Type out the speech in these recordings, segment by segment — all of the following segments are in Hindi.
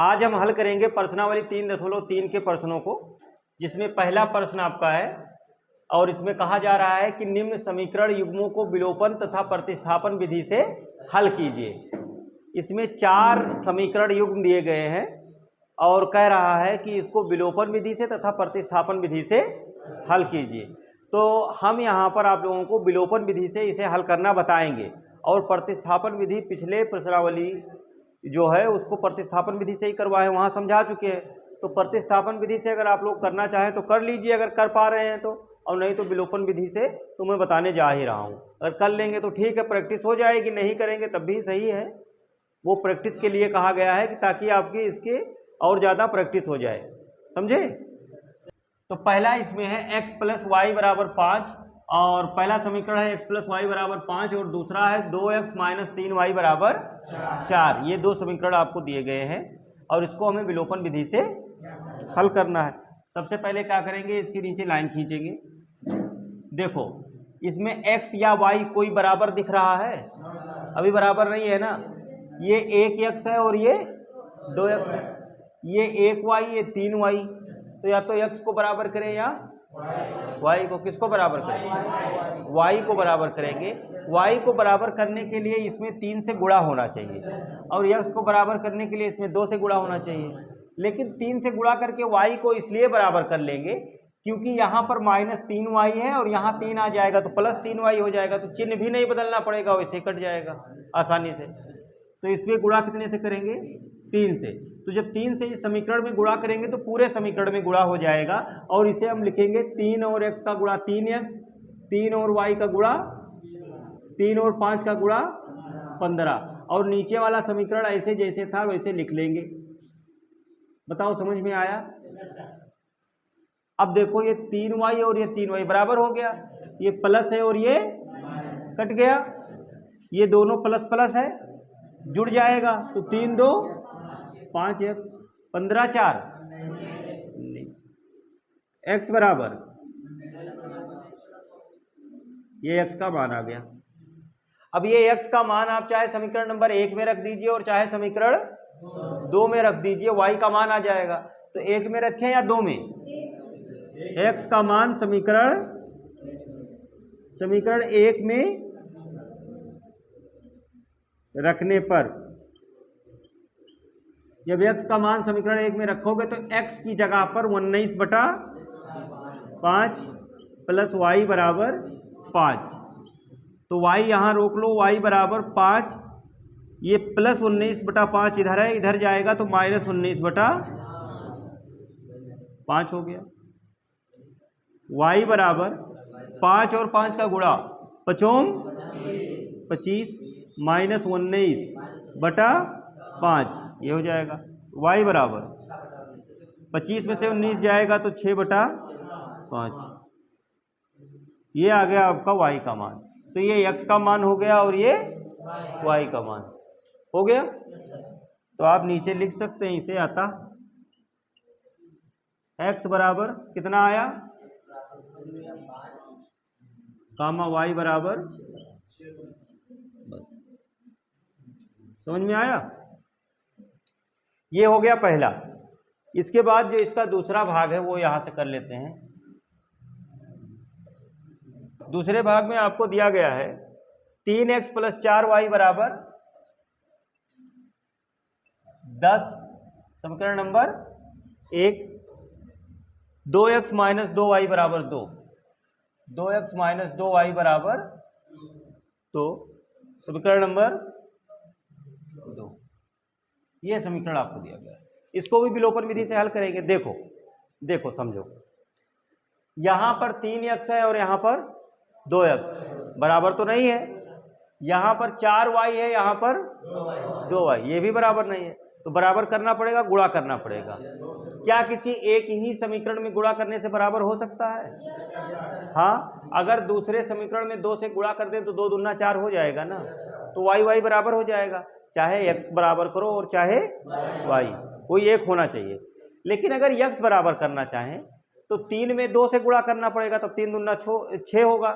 आज हम हल करेंगे प्रश्नावली 3.3 के प्रश्नों को, जिसमें पहला प्रश्न आपका है और इसमें कहा जा रहा है कि निम्न समीकरण युग्मों को विलोपन तथा प्रतिस्थापन विधि से हल कीजिए। इसमें 4 समीकरण युग्म दिए गए हैं और कह रहा है कि इसको विलोपन विधि से तथा प्रतिस्थापन विधि से हल कीजिए। तो हम यहाँ पर आप लोगों को विलोपन विधि से इसे हल करना बताएंगे और प्रतिस्थापन विधि पिछले प्रश्नावली जो है उसको प्रतिस्थापन विधि से ही करवाए, वहाँ समझा चुके हैं। तो प्रतिस्थापन विधि से अगर आप लोग करना चाहें तो कर लीजिए अगर कर पा रहे हैं तो, और नहीं तो विलोपन विधि से तो मैं बताने जा ही रहा हूँ। अगर कर लेंगे तो ठीक है, प्रैक्टिस हो जाएगी, नहीं करेंगे तब भी सही है। वो प्रैक्टिस के लिए कहा गया है कि ताकि आपकी इसके और ज़्यादा प्रैक्टिस हो जाए, समझे। तो पहला इसमें है x + y = 5 और पहला समीकरण है x + y = 5 और दूसरा है 2x - 3y = 4। ये दो समीकरण आपको दिए गए हैं और इसको हमें विलोपन विधि से हल करना है। सबसे पहले क्या करेंगे, इसके नीचे लाइन खींचेंगे। देखो इसमें x या y कोई बराबर दिख रहा है? अभी बराबर नहीं है ना। ये 1x है और ये 2x है, ये 1y ये 3y। तो या तो x को बराबर करें या y को। किसको बराबर करेंगे? y को बराबर करेंगे। y को बराबर करने के लिए इसमें 3 से गुणा होना चाहिए और x को बराबर करने के लिए इसमें 2 से गुणा होना चाहिए। लेकिन 3 से गुणा करके y को इसलिए बराबर कर लेंगे क्योंकि यहाँ पर -3y है और यहाँ 3 आ जाएगा तो +3y हो जाएगा, तो चिन्ह भी नहीं बदलना पड़ेगा, वैसे कट जाएगा आसानी से। तो इसमें गुणा कितने से करेंगे? 3 से। तो जब 3 से इस समीकरण में गुणा करेंगे तो पूरे समीकरण में गुणा हो जाएगा और इसे हम लिखेंगे 3 और x का गुणा 3x, 3 और y का गुणा 3 और 5 का गुणा 15। और नीचे वाला समीकरण ऐसे जैसे था वैसे लिख लेंगे। बताओ समझ में आया? अब देखो ये 3y और ये 3y बराबर हो गया, ये प्लस है और ये कट गया, ये दोनों प्लस प्लस है, जुड़ जाएगा तो 3 2 5x 15 4 x बराबर ये x का मान आ गया। अब ये x का मान आप चाहे समीकरण नंबर 1 में रख दीजिए और चाहे समीकरण 2 में रख दीजिए, y का मान आ जाएगा। तो 1 में रखें या 2 में? x का मान समीकरण 1 में रखने पर, जब x का मान समीकरण 1 में रखोगे तो x की जगह पर 19/5 + y = 5। तो y यहाँ रोक लो, y = 5, ये +19/5 इधर है, इधर जाएगा तो -19/5 हो गया। y = 5 और 5 का गुणा 5 25 -19/5 ये हो जाएगा। y बराबर 25 में से 19 जाएगा तो 6/5, ये आ गया आपका y का मान। तो ये x का मान हो गया और ये y का मान हो गया। तो आप नीचे लिख सकते हैं इसे, आता x बराबर कितना आया, कामा y बराबर, बस समझ में आया। ये हो गया पहला। इसके बाद जो इसका दूसरा भाग है वो यहां से कर लेते हैं। दूसरे भाग में आपको दिया गया है 3x + 4y = 10, समीकरण number 1। 2x - 2y = 2, 2x - 2y = 2, समीकरण नंबर 2। ये समीकरण आपको दिया गया है, इसको भी विलोपन विधि से हल करेंगे। देखो समझो, यहां पर 3x है और यहां पर 2x, बराबर तो नहीं है। यहां पर 4y है, यहां पर 2y, ये भी बराबर नहीं है। तो बराबर करना पड़ेगा, गुणा करना पड़ेगा। क्या किसी एक ही समीकरण में गुणा करने से बराबर हो सकता है? हाँ, अगर दूसरे समीकरण में 2 से गुणा कर दें तो 2 दूना 4 हो जाएगा ना, तो y बराबर हो जाएगा। चाहे x बराबर करो और चाहे y, कोई एक होना चाहिए। लेकिन अगर x बराबर करना चाहें तो 3 में 2 से गुणा करना पड़ेगा, तब 3 दूना 6 होगा,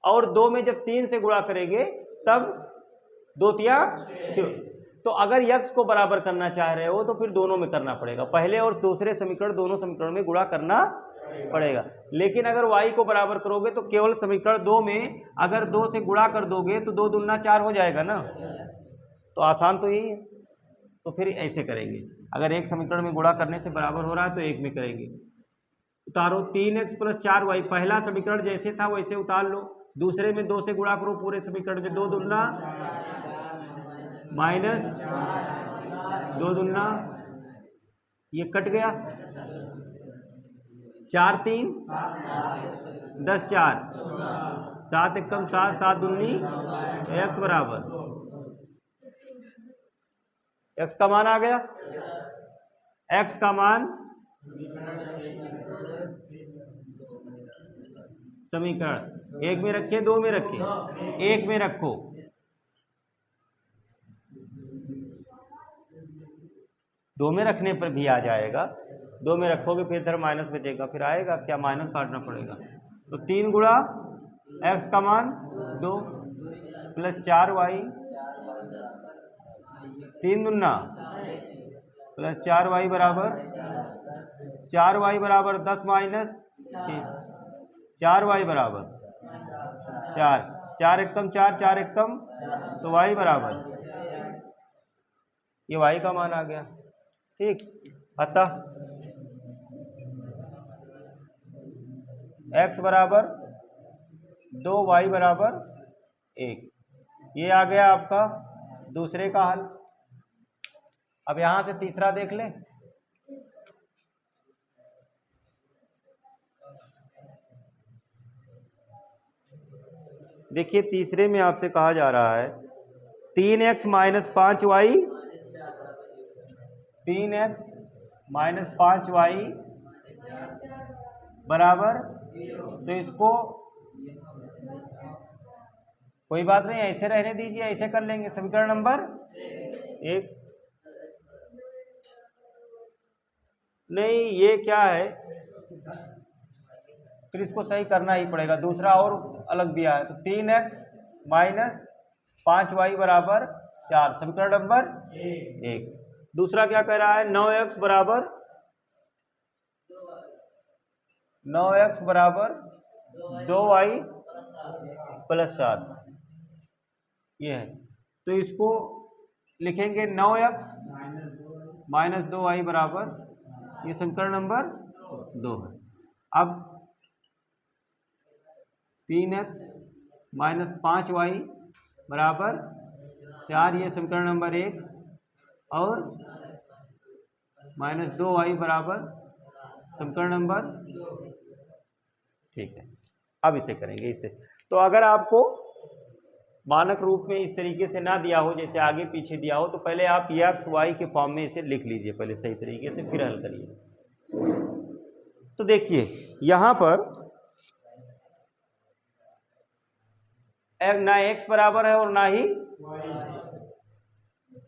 और 2 में जब 3 से गुणा करेंगे तब 2 तिया 6। तो अगर x को बराबर करना चाह रहे हो तो फिर दोनों में करना पड़ेगा, पहले और दूसरे समीकरण दोनों समीकरण में गुणा करना पड़ेगा। लेकिन अगर y को बराबर करोगे तो केवल समीकरण 2 में अगर 2 से गुणा कर दोगे तो 2 दूना 4 हो जाएगा ना, तो आसान तो यही है। तो फिर ऐसे करेंगे, अगर एक समीकरण में गुणा करने से बराबर हो रहा है तो एक में करेंगे। उतारो 3x + 4y, पहला समीकरण जैसे था वैसे उतार लो, दूसरे में 2 से गुणा करो पूरे समीकरण में, 2 दूना माइनस 2 दूना, ये कट गया, 4 3 10 4, 7 एकम 7, 7 दूनी x बराबर, x का मान आ गया, x का मान समीकरण एक में रखे, 2 में रखे, एक में रखो, दो में रखने पर भी आ जाएगा, 2 में रखोगे फिर इधर माइनस बचेगा, फिर आएगा क्या, माइनस काटना पड़ेगा। तो 3 गुणा x का मान 2 + 4y, 3 दूना + 4y बराबर 4y बराबर 10 माइनस 6, 4y बराबर 4, 4 एकम 4, 4 एकम, तो y बराबर, ये y का मान आ गया। ठीक, अतः x बराबर 2, y बराबर 1, ये आ गया आपका दूसरे का हल। अब यहां से तीसरा देख लें। देखिए तीसरे में आपसे कहा जा रहा है 3x - 5y, 3x - 5y बराबर, तो इसको कोई बात नहीं, ऐसे रहने दीजिए, ऐसे कर लेंगे, समीकरण नंबर 1। नहीं ये क्या है, फिर इसको सही करना ही पड़ेगा, दूसरा और अलग दिया है, तो 3x - 5y बराबर 4, समीकरण नंबर 1। दूसरा क्या कह रहा है, 9x बराबर 2y + 7, ये है, तो इसको लिखेंगे 9x - 2y बराबर, ये समीकरण नंबर 2 है। अब 3x - 5y बराबर 4, ये समीकरण नंबर 1, और -2y बराबर समीकरण नंबर, ठीक है। अब इसे करेंगे इससे। तो अगर आपको मानक रूप में इस तरीके से ना दिया हो, जैसे आगे पीछे दिया हो, तो पहले आप x y के फॉर्म में इसे लिख लीजिए पहले सही तरीके से, फिर हल करिए। तो देखिए यहां पर ना x बराबर है और ना ही,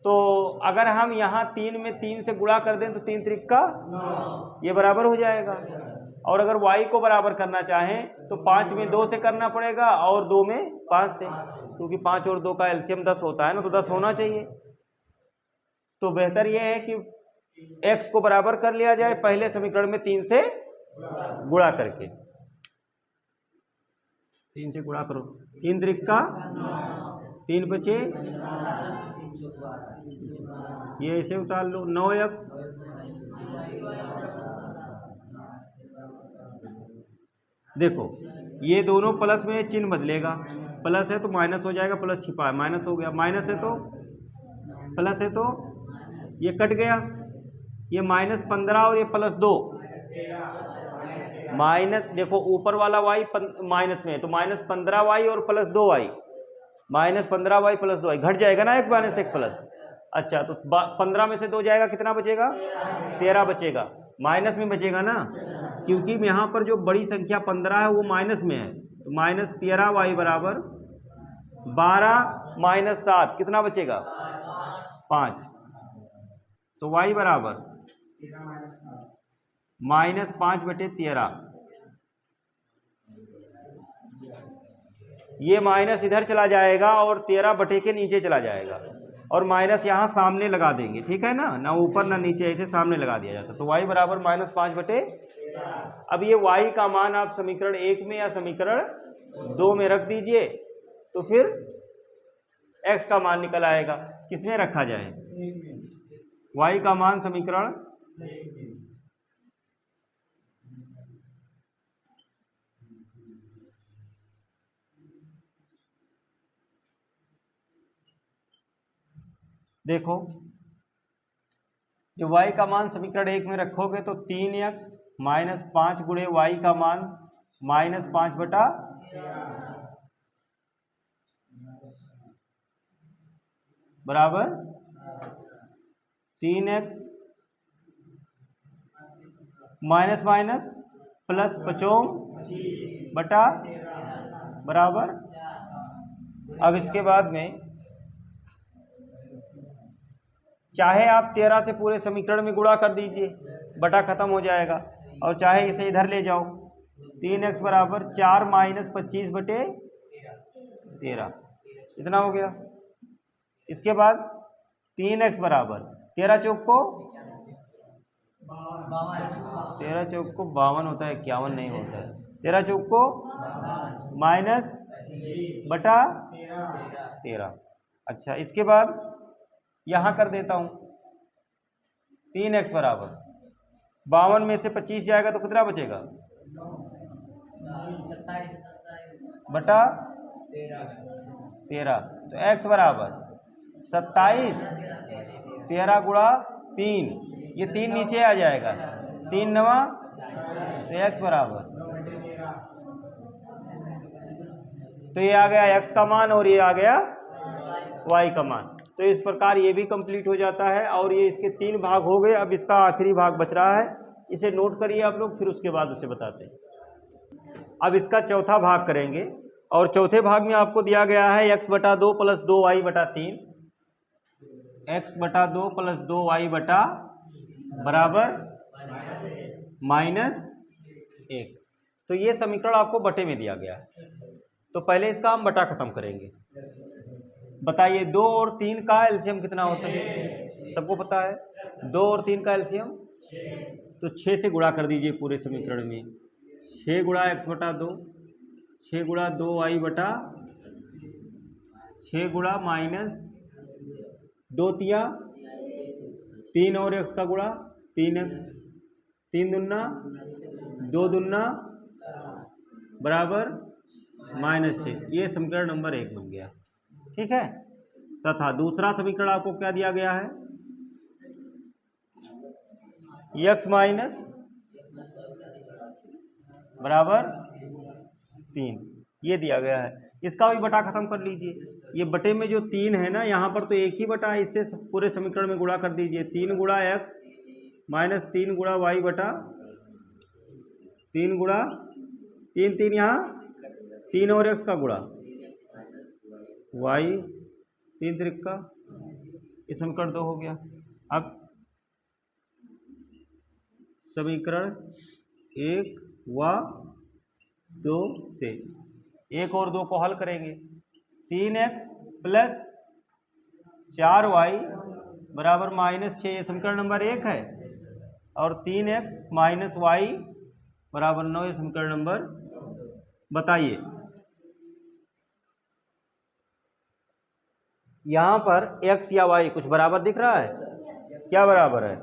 तो अगर हम यहाँ 3 में 3 से गुणा कर दें तो 3 त्रिक का, ये बराबर हो जाएगा। और अगर y को बराबर करना चाहें तो 5 में 2 से करना पड़ेगा और 2 में 5 से, क्योंकि 5 और 2 का एलसीएम 10 होता है ना, तो 10 होना चाहिए। तो बेहतर यह है कि x को बराबर कर लिया जाए पहले समीकरण में 3 से गुणा करके, 3 से गुणा करो, 3 त्रिक का 3 बचे, ये ऐसे उतार लो, 9x देखो ये दोनों प्लस में चिन्ह बदलेगा, प्लस है तो माइनस हो जाएगा, प्लस छिपा है माइनस हो गया, माइनस है तो प्लस है, तो ये कट गया, ये -15 और ये +2, माइनस, देखो ऊपर वाला y माइनस में है तो -15y और +2y, -15y + 2y घट जाएगा ना, एक माइनस एक प्लस। अच्छा तो 15 में से 2 जाएगा, कितना बचेगा, 13 बचेगा, माइनस में बचेगा ना, क्योंकि यहाँ पर जो बड़ी संख्या 15 है वो माइनस में है, तो -13y बराबर 12 - 7, कितना बचेगा, 5, तो y बराबर -5/13, ये माइनस इधर चला जाएगा और 13 बटे के नीचे चला जाएगा, और माइनस यहाँ सामने लगा देंगे, ठीक है ना ऊपर ना नीचे, ऐसे सामने लगा दिया जाता है। तो y बराबर -5/13। अब ये y का मान आप समीकरण 1 में या समीकरण 2 में रख दीजिए, तो फिर x का मान निकल आएगा। किसमें रखा जाए? y का मान समीकरण देखो, जो y का मान समीकरण 1 में रखोगे तो 3x - 5 गुणे y का मान -5/13 बराबर 3x माइनस माइनस प्लस 25/13 बराबर। अब इसके बाद में चाहे आप 13 से पूरे समीकरण में गुणा कर दीजिए, बटा खत्म हो जाएगा, और चाहे इसे इधर ले जाओ। 3x बराबर 4 - 25/13 इतना हो गया। इसके बाद 3x बराबर 13 चौक को 52 होता है, 51 नहीं होता है। 13 चौक को -/13। अच्छा, इसके बाद यहाँ कर देता हूँ 3x बराबर 52 में से 25 जाएगा तो कितना बचेगा? 27/13। तो x बराबर 27, 13 गुणा 3, ये 3 नीचे आ जाएगा, 3 9, तो x बराबर, तो ये आ गया x का मान और ये आ गया y का मान। तो इस प्रकार ये भी कंप्लीट हो जाता है, और ये इसके 3 भाग हो गए। अब इसका आखिरी भाग बच रहा है, इसे नोट करिए आप लोग, फिर उसके बाद उसे बताते हैं। अब इसका चौथा भाग करेंगे, और चौथे भाग में आपको दिया गया है x/2 + 2y/3, x/2 + 2y बराबर -1। तो ये समीकरण आपको बटे में दिया गया है। तो पहले इसका हम बटा खत्म करेंगे। बताइए 2 और 3 का एलसीएम कितना होता है? सबको पता है 2 और 3 का एलसीएम, तो 6 से गुणा कर दीजिए पूरे समीकरण में। 6 गुणा x/2, 6 गुणा 2y/6 गुणा -2 तिया 3 और x का गुणा 3x, 3 दूना 2 दूना बराबर -6। ये समीकरण नंबर 1 बन गया, ठीक है। तथा दूसरा समीकरण आपको क्या दिया गया है? x माइनस बराबर 3, ये दिया गया है। इसका भी बटा खत्म कर लीजिए। ये बटे में जो 3 है ना, यहाँ पर तो एक ही बटा है, इससे पूरे समीकरण में गुणा कर दीजिए। 3 गुणा x माइनस 3 गुणा y बटा 3 गुणा 3, 3 यहाँ 3 और x का गुणा y, 3 त्रिका, ये समीकरण 2 हो गया। अब समीकरण 1 व 2 से 1 और 2 को हल करेंगे। 3x + 4y बराबर -6, ये समीकरण नंबर 1 है। और 3x - y बराबर 9, ये समीकरण नंबर। बताइए यहाँ पर x या y कुछ बराबर दिख रहा है? क्या बराबर है?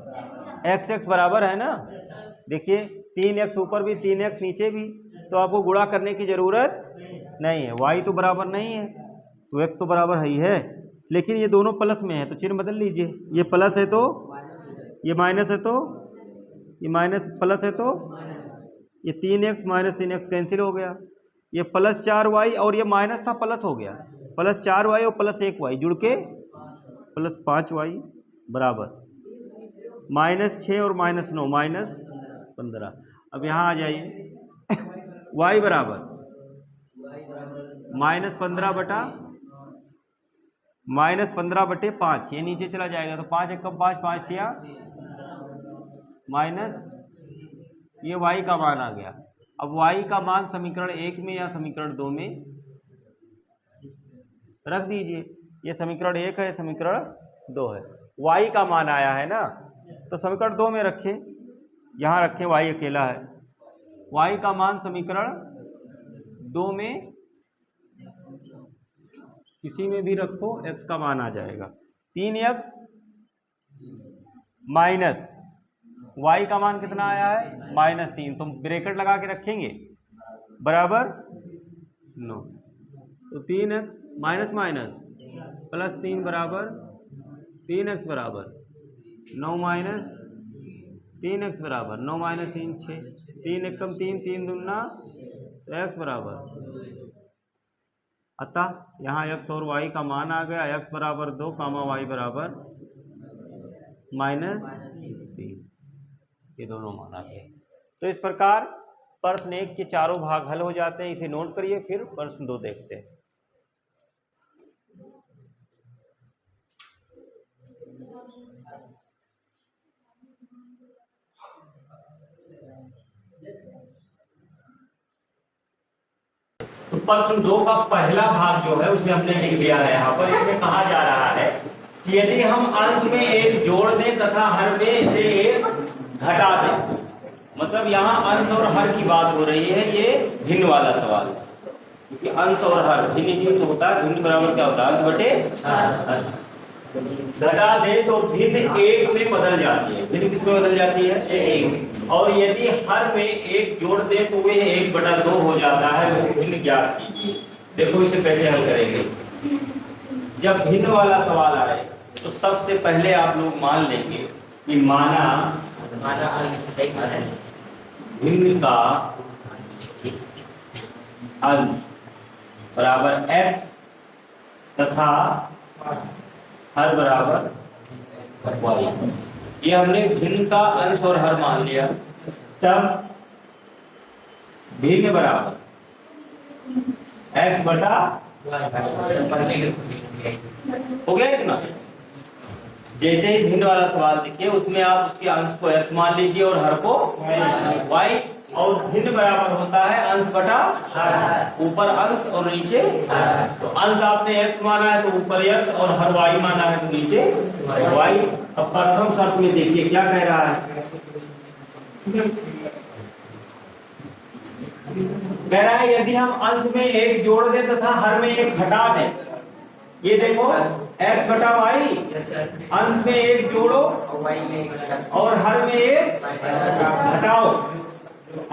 x बराबर है ना। देखिए 3x ऊपर भी 3x नीचे भी, तो आपको गुणा करने की जरूरत नहीं है। y तो बराबर नहीं है, तो x तो बराबर है ही है, लेकिन ये दोनों प्लस में है तो चिन्ह बदल लीजिए। ये प्लस है तो ये माइनस है, तो ये माइनस प्लस है, तो ये 3x - 3x कैंसिल हो गया। ये +4y और ये माइनस था, प्लस हो गया। +4y और +1y जुड़ के +5y बराबर -6 और -9 -15। अब यहाँ आ जाइए y बराबर -15/5, ये नीचे चला जाएगा तो 5 × 5 5 तिया माइनस, ये y का मान आ गया। अब y का मान समीकरण 1 में या समीकरण 2 में रख दीजिए। ये समीकरण 1 है, समीकरण 2 है। y का मान आया है ना, तो समीकरण 2 में रखें, यहाँ रखें, y अकेला है। y का मान समीकरण 2 में किसी में भी रखो, x का मान आ जाएगा। 3x माइनस y का मान कितना आया है, -3, तो ब्रैकेट लगा के रखेंगे, बराबर 9। तो 3x माइनस माइनस प्लस 3 बराबर 3x बराबर 9 माइनस 3x बराबर 9 माइनस 3 6, 3 एकम 3, 3 दूना तो x बराबर, अतः यहाँ x और y का मान आ गया, x बराबर 2 कामा y बराबर -3, ये दोनों मान आ गए। तो इस प्रकार प्रश्न 1 के चारों भाग हल हो जाते हैं। इसे नोट करिए, फिर प्रश्न 2 देखते हैं। तो प्रश्न 2 का पहला भाग जो है उसे हमने लिख दिया है यहाँ पर। इसमें कहा जा रहा है कि यदि हम अंश में एक जोड़ दें तथा हर में से एक घटा दें, मतलब यहाँ अंश और हर की बात हो रही है, ये भिन्न वाला सवाल, क्योंकि अंश और हर भिन्न होता है। भिन्न बराबर क्या होता है, अंश बटे हर। घटा दें तो भिन्न एक में बदल जाती है। भिन्न किस में बदल जाती है, एक। और यदि हर में एक जोड़ दें तो वे 1/2 हो जाता है। वो भिन्न ज्ञात कीजिए। देखो इसे कैसे हल करेंगे। जब भिन्न वाला सवाल आए तो सबसे पहले आप लोग मान लेंगे कि माना भिन्न का अंश बराबर x तथा हर बराबर y। ये हमने भिन्न का अंश और हर मान लिया। तब भिन्न बराबर x बटा हो गया इतना। जैसे ही भिन्न वाला सवाल देखिए, उसमें आप उसके अंश को x मान लीजिए और हर को y, और भिन्न बराबर होता है अंश बटा ऊपर अंश और नीचे। तो अंश आपने x माना है तो ऊपर x, और हर y माना है तो नीचे y। अब प्रथम शर्त में देखिए क्या कह रहा है, कह रहा है यदि हम अंश में एक जोड़ दें तथा हर में एक घटा दें। ये देखो x बटा y, अंश में एक जोड़ो और हर में एक घटाओ।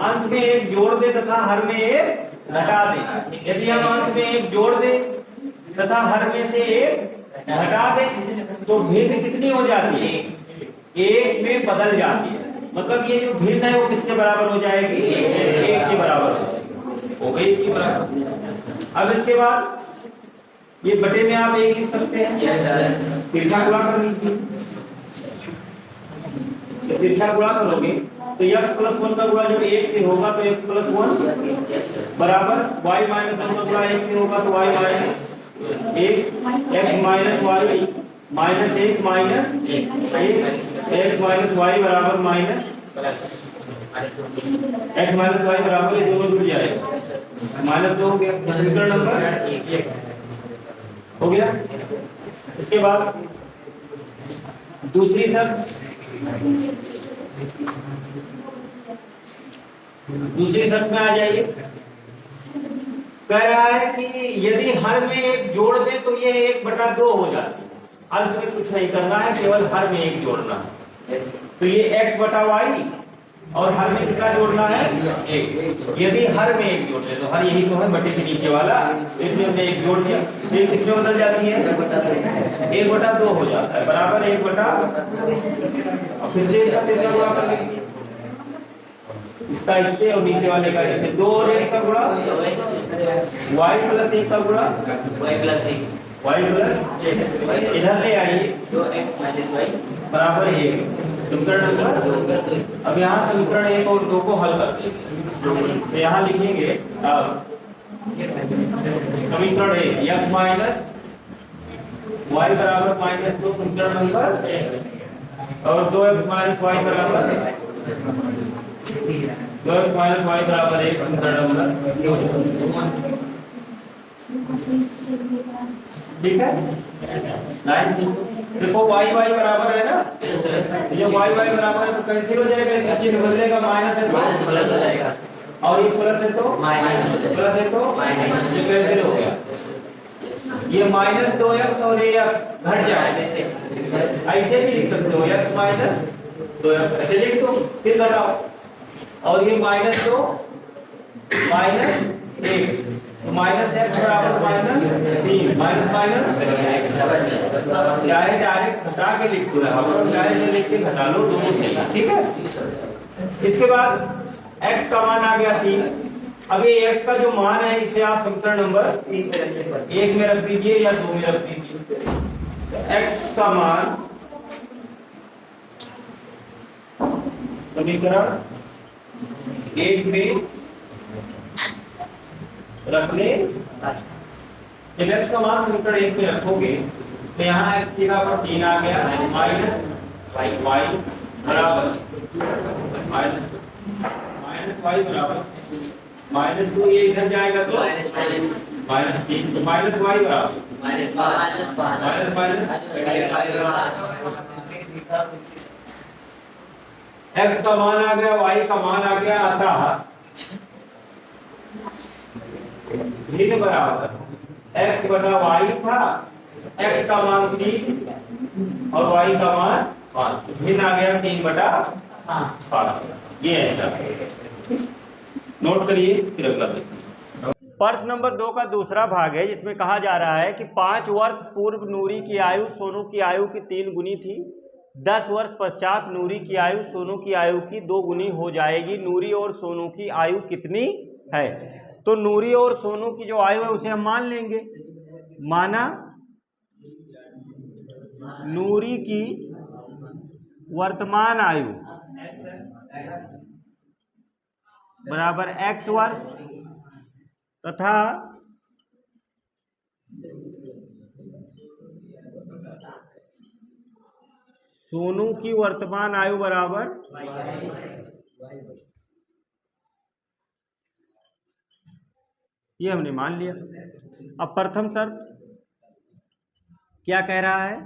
अंश में एक जोड़ दे तथा हर में एक घटा दे। यदि हम अंश में एक जोड़ दे तथा हर में से एक घटा दे तो भिन्न कितनी हो जाती है, एक में बदल जाती है। मतलब ये जो भिन्न है वो किसके बराबर हो जाएगी, एक के बराबर हो गई, एक के बराबर। अब इसके बाद ये बटे में आप एक लिख सकते हैं, तिरछा गुणा कर लीजिए। तिरछा गुणा करोगे तो x + 1 का गुणा जब 1 से होगा तो x + 1 बराबर y - 1 का गुणा 1 से होगा तो y - 1, x - y - 1 - 1 x - y बराबर माइनस x - y बराबर, ये दोनों जुड़ जाएगा, -2 हो गया। समीकरण नंबर हो गया। इसके बाद दूसरी शर्त, दूसरी शर्त में आ जाइए। कह रहा है कि यदि हर में एक जोड़ दे तो ये 1/2 हो जाती है। अंश में कुछ नहीं करना है, केवल हर में एक जोड़ना है। तो ये x बटा y और हर में कितना जोड़ना है, 1। यदि हर में एक जोड़ दे तो हर यही तो है बटे के नीचे वाला, इसमें हमने एक जोड़ दिया तो ये किसमें बदल जाती है, 1/2 हो जाता है, बराबर 1/। और फिर से इसका तिरछा गुणा कर लीजिए, इसका इससे और नीचे वाले का इससे, 2 और 1 का गुणा y + 1 का गुणा y + इधर ले आइए 2x - y बराबर 1। समीकरण नंबर, अब यहाँ समीकरण 1 और 2 को हल कर देंगे। तो यहाँ लिखेंगे अब समीकरण 1 x माइनस y बराबर -2 समीकरण नंबर, और 2x - y बराबर 2x - y बराबर 1 समीकरण नंबर। ठीक है, लाइन देखो y y बराबर है ना, ये y y बराबर है तो कैंसिल हो जाएगा, लेकिन चिन्ह बदलेगा, माइनस है तो प्लस हो जाएगा, और ये प्लस है तो माइनस, प्लस है तो माइनस, ये कैंसिल हो गया, ये माइनस 2x और ये x घट जाएगा, ऐसे भी लिख सकते हो x माइनस 2x, ऐसे लिख दो फिर घटाओ, और ये माइनस 2 माइनस 1 तो माइनस एक्स बराबर माइनस 3, माइनस माइनस चाहे डायरेक्ट घटा के लिख दो और चाहे लिख के घटा लो, दोनों सही है, ठीक है। इसके बाद x का मान आ गया 3, अब ये x का जो मान है इसे आप समीकरण नंबर 1 में रख दीजिए या 2 में रख दीजिए। x का मान समीकरण 1 में रखने, जब x का मान समीकरण 1 में रखोगे तो यहाँ x की जगह पर 3 आ गया, माइनस y बराबर माइनस y बराबर माइनस 2, ये इधर जाएगा तो माइनस 3, तो माइनस y बराबर माइनस x का मान आ गया, y का मान आ गया, अतः भिन्न बराबर x बटा y था, x का मान 3 और y का मान 5, भिन्न आ गया 3 बटा 5, ये ऐसा नोट करिए, फिर अगला देखिए। प्रश्न नंबर 2 का दूसरा भाग है, जिसमें कहा जा रहा है कि 5 वर्ष पूर्व नूरी की आयु सोनू की आयु की 3 गुनी थी, 10 वर्ष पश्चात नूरी की आयु सोनू की आयु की 2 गुनी हो जाएगी, नूरी और सोनू की आयु कितनी है? तो नूरी और सोनू की जो आयु है उसे हम मान लेंगे, माना नूरी की वर्तमान आयु बराबर x वर्ष तथा सोनू की वर्तमान आयु बराबर ये हमने मान लिया। अब प्रथम शर्त क्या कह रहा है?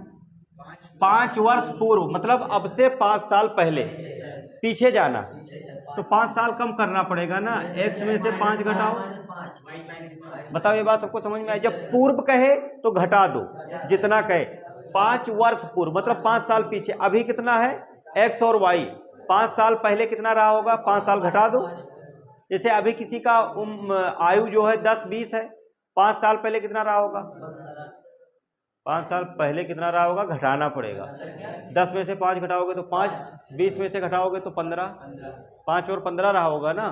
5 वर्ष पूर्व, मतलब अब से 5 साल पहले पीछे जाना, तो 5 साल कम करना पड़ेगा ना, x में से 5 घटाओ। बताओ ये बात सबको समझ में आई? जब पूर्व कहे तो घटा दो जितना कहे, 5 वर्ष पूर्व मतलब 5 साल पीछे, अभी कितना है x और y, 5 साल पहले कितना रहा होगा, 5 साल घटा दो। जैसे अभी किसी का आयु जो है 10-20 है, 5 साल पहले कितना रहा होगा, 5 साल पहले कितना रहा होगा, घटाना पड़ेगा, 10 में से 5 घटाओगे तो 5, 20 में से घटाओगे तो 15, 5 और 15 रहा होगा ना।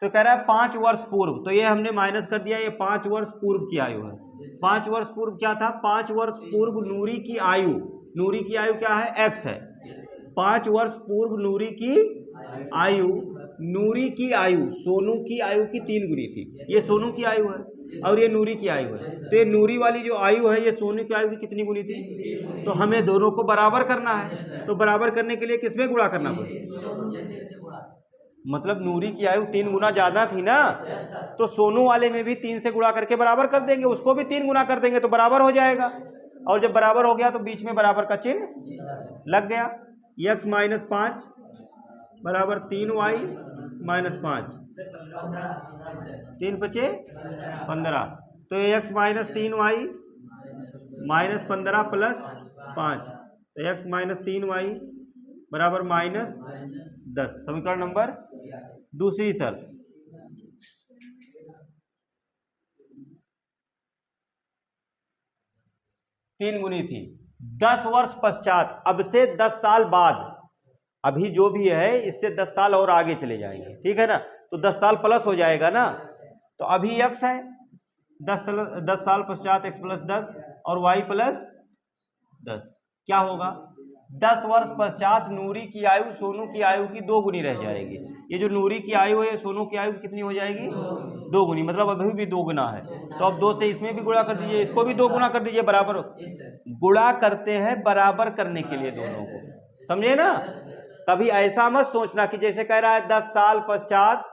तो कह रहा है 5 वर्ष पूर्व, तो ये हमने माइनस कर दिया, ये 5 वर्ष पूर्व की आयु है। 5 वर्ष पूर्व क्या था? 5 वर्ष पूर्व नूरी की आयु, नूरी की आयु क्या है, x है। 5 वर्ष पूर्व नूरी की आयु, नूरी की आयु सोनू की आयु की 3 गुनी थी, ये सोनू की आयु है और ये नूरी की आयु है, तो ये नूरी वाली जो आयु है ये सोनू की आयु की कितनी गुनी थी? तो हमें दोनों को बराबर करना है, तो बराबर करने के लिए किसमें गुणा करना पड़ेगा? मतलब नूरी की आयु 3 गुना ज्यादा थी ना, तो सोनू वाले में भी 3 से गुणा करके बराबर कर देंगे, उसको भी 3 गुना कर देंगे तो बराबर हो जाएगा। और जब बराबर हो गया तो बीच में बराबर का चिन्ह लग गया, x माइनस 5 बराबर 3y माइनस 5, 3 बचे 15, तो x minus 3y minus 15 plus 5, तो x माइनस 3y बराबर माइनस 10। समीकरण नंबर दूसरी शर्त, तीन गुनी थी, 10 वर्ष पश्चात, अब से 10 साल बाद, अभी जो भी है इससे 10 साल और आगे चले जाएंगे, ठीक है ना, तो 10 साल प्लस हो जाएगा ना, तो अभी x है, 10 साल पश्चात x प्लस 10 और y प्लस 10, क्या होगा? 10 वर्ष पश्चात नूरी की आयु सोनू की आयु की 2 गुनी रह जाएगी। ये जो नूरी की आयु है सोनू की आयु कितनी हो जाएगी? 2 गुनी, मतलब अभी भी 2 गुना है, तो अब 2 से इसमें भी गुणा कर दीजिए, इसको भी 2 गुना कर दीजिए, बराबर गुणा करते हैं बराबर करने के लिए दोनों को, समझे ना। कभी ऐसा मत सोचना कि जैसे कह रहा है 10 साल पश्चात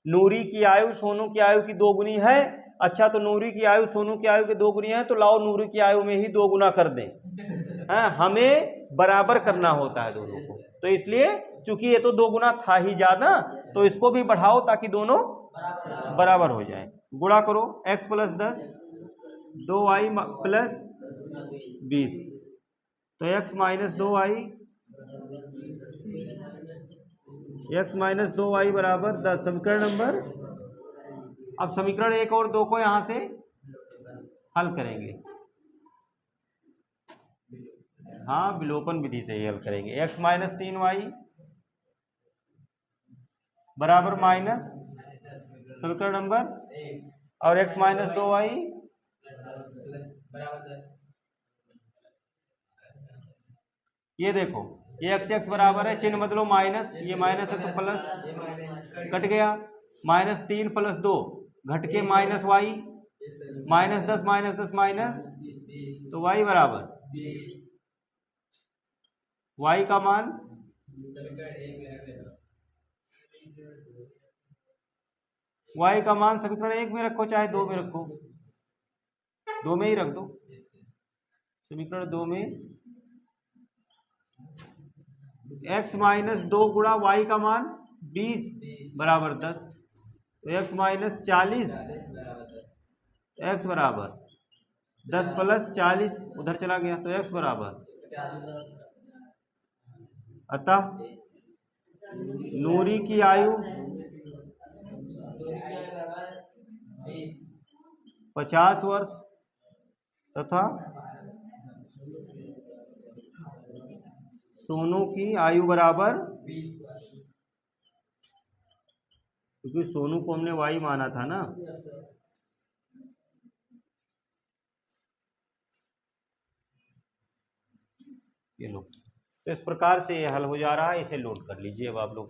नूरी की आयु सोनू की आयु की 2 गुनी है अच्छा तो नूरी की आयु सोनू की आयु के 2 गुनी है, तो लाओ नूरी की आयु में ही 2 गुना कर दें। हमें बराबर करना होता है दोनों को, तो इसलिए चूंकि ये तो 2 गुना था ही ज्यादा, तो इसको भी बढ़ाओ ताकि दोनों बराबर हो जाए। गुणा करो x + 10 2y + 20, तो x - 2y बराबर 10। समीकरण नंबर, अब समीकरण 1 और 2 को यहां से हल करेंगे। हाँ, विलोपन विधि से ही हल करेंगे। x - 3y बराबर माइनस समीकरण नंबर, और x - 2y, ये देखो ये x बराबर है, चिन्ह बदलो माइनस, ये माइनस है तो प्लस, कट गया, -3 + 2 घट के -y, -10 -10 तो y बराबर, y का मान समीकरण 1 में रखो चाहे 2 में रखो, 2 में ही रख दो। समीकरण 2 में x - 2 गुणा y का मान 20 बराबर 10, तो x - 40, x बराबर 10 + 40 उधर चला गया, तो x बराबर, अतः नूरी की आयु 50 वर्ष तथा सोनू की आयु बराबर, क्योंकि सोनू को हमने y माना था ना, ये लो। तो इस प्रकार से ये हल हो जा रहा है, इसे लोड कर लीजिए अब आप लोग।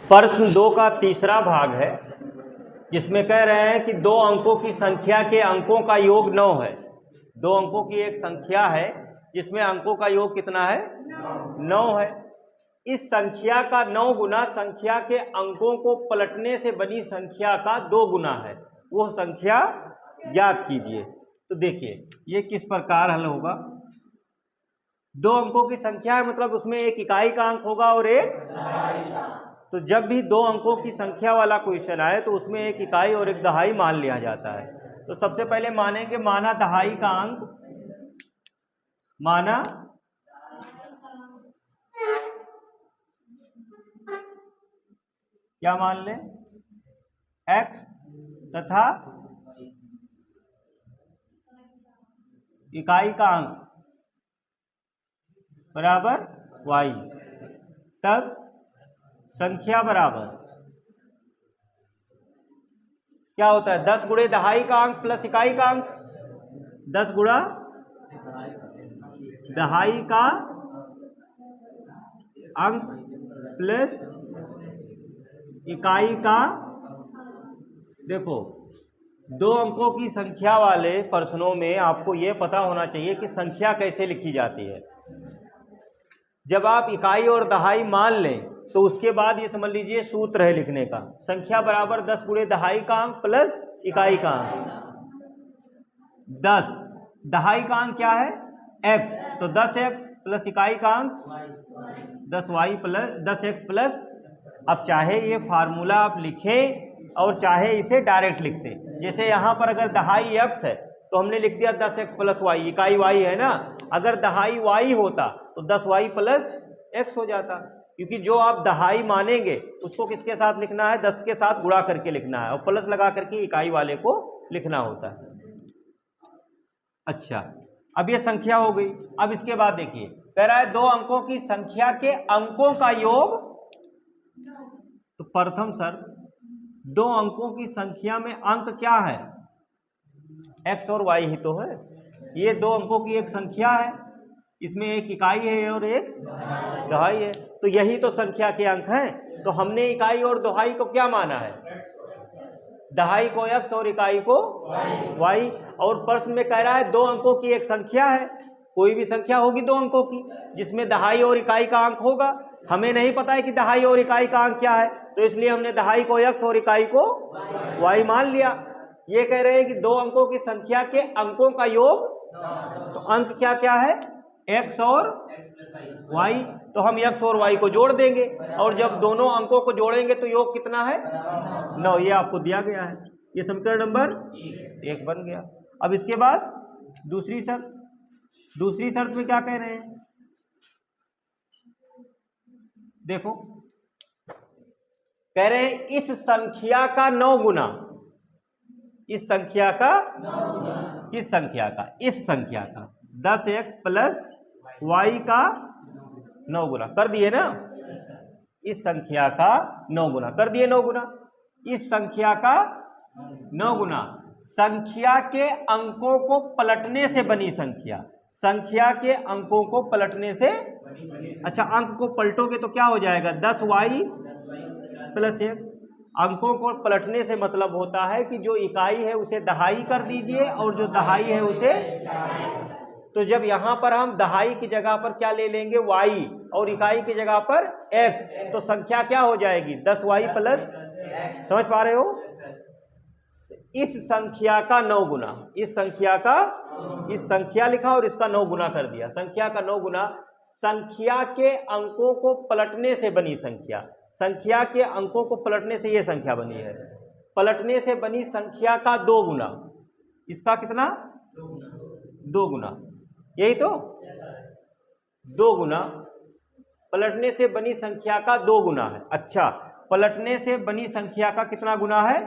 प्रश्न 2 का तीसरा भाग है, जिसमें कह रहे हैं कि 2 अंकों की संख्या के अंकों का योग 9 है। 2 अंकों की एक संख्या है जिसमें अंकों का योग कितना है, 9 है। इस संख्या का 9 गुना संख्या के अंकों को पलटने से बनी संख्या का 2 गुना है, वो संख्या ज्ञात कीजिए। तो देखिए ये किस प्रकार हल होगा। 2 अंकों की संख्या है, मतलब उसमें एक इकाई का अंक होगा और एक दहाई का। तो जब भी 2 अंकों की संख्या वाला क्वेश्चन आए तो उसमें एक इकाई और एक दहाई मान लिया जाता है। तो सबसे पहले मानेंगे माना दहाई का अंक, माना क्या मान लें, x तथा इकाई का अंक बराबर y, तब संख्या बराबर क्या होता है, 10 गुणे दहाई का अंक प्लस इकाई का अंक, 10 गुणा दहाई का अंक प्लस इकाई का। देखो 2 अंकों की संख्या वाले प्रश्नों में आपको यह पता होना चाहिए कि संख्या कैसे लिखी जाती है। जब आप इकाई और दहाई मान लें तो उसके बाद ये समझ लीजिए सूत्र है लिखने का, संख्या बराबर 10 गुणे दहाई का अंक प्लस इकाई का अंक। 10 दहाई का अंक क्या है, x, तो 10x प्लस इकाई का अंक 10y प्लस 10x प्लस। अब चाहे ये फार्मूला आप लिखें और चाहे इसे डायरेक्ट लिखते, जैसे यहाँ पर अगर दहाई x है तो हमने लिख दिया 10x प्लस y, इकाई y है ना। अगर दहाई y होता तो 10y प्लस x हो जाता, क्योंकि जो आप दहाई मानेंगे उसको किसके साथ लिखना है, 10 के साथ गुणा करके लिखना है और प्लस लगा करके इकाई वाले को लिखना होता है। अच्छा, अब ये संख्या हो गई। अब इसके बाद देखिए कह रहा है 2 अंकों की संख्या के अंकों का योग। तो प्रथम शर्त, 2 अंकों की संख्या में अंक क्या है, x और y ही तो है। ये 2 अंकों की एक संख्या है, इसमें एक इकाई है और एक दहाई है, तो यही तो संख्या के अंक हैं। तो हमने इकाई और दहाई को क्या माना है, दहाई को x और इकाई को y। और प्रश्न में कह रहा है 2 अंकों की एक संख्या है, कोई भी संख्या होगी 2 अंकों की जिसमें दहाई और इकाई का अंक होगा। हमें नहीं पता है कि दहाई और इकाई का अंक क्या है, तो इसलिए हमने दहाई को x और इकाई को y मान लिया। ये कह रहे हैं कि दो अंकों की संख्या के अंकों का योग, तो अंक क्या क्या है, x और y, तो हम x और y को जोड़ देंगे और जब दोनों अंकों को जोड़ेंगे तो योग कितना है 9, ये आपको दिया गया है। ये समीकरण नंबर 1 बन गया। अब इसके बाद दूसरी शर्त में क्या कह रहे हैं, देखो कह रहे हैं इस संख्या का 9 गुना, इस संख्या का, किस संख्या का, इस संख्या का 10x प्लस y का 9 गुना कर दिए ना, इस संख्या का 9 गुना कर दिए, 9 गुना, इस संख्या का 9 गुना संख्या के अंकों को पलटने से बनी संख्या, संख्या के अंकों को पलटने से, अच्छा अंक को पलटोगे तो क्या हो जाएगा 10y प्लस x, अंकों को पलटने से मतलब होता है कि जो इकाई है उसे दहाई कर दीजिए और जो दहाई है उसे, तो जब यहां पर हम दहाई की जगह पर क्या ले लेंगे y और इकाई की जगह पर x, तो संख्या क्या हो जाएगी 10y प्लस, समझ पा रहे हो, इस संख्या का 9 गुना, इस संख्या का, इस संख्या लिखा और इसका 9 गुना कर दिया, संख्या का 9 गुना संख्या के अंकों को पलटने से बनी संख्या, संख्या के अंकों को पलटने से ये संख्या बनी है, पलटने से बनी संख्या का 2 गुना, इसका कितना 2 गुना, यही तो 2 गुना, पलटने से बनी संख्या का 2 गुना है। अच्छा, पलटने से बनी संख्या का कितना गुना है